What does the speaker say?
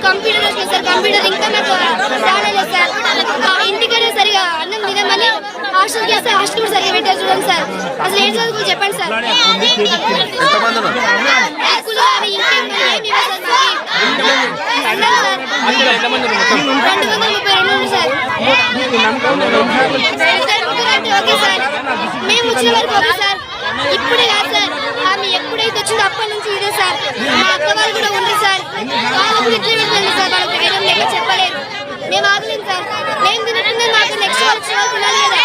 Computer వచ్చింది sir. Computer ఇంకా నాకు రాలేదు సార్. ఇంటికనే సరిగా అన్నం తినమని హాస్టల్కి వేస్తే హాస్టల్ కూడా సరిగా పెట్టారు చూడండి సార్. అసలు ఏం చదువుకో చెప్పండి సార్. ఓకే సార్, మేము వచ్చిన వరకు ఓకే సార్. ఇప్పుడే కాదు సార్, ఆమె ఎప్పుడైతే వచ్చిందో అప్పటి నుంచి ఇదే సార్. మా అక్క వాళ్ళు కూడా ఉంది సార్. వాళ్ళకు ఇట్లా పెట్టండి సార్. వాళ్ళకి ధైర్యం లేక చెప్పలేదు. మేము ఆగలేదు సార్. మేము తినట్టుందే మాకు నెక్స్ట్ వచ్చిన వాళ్ళు తినాలి కదా.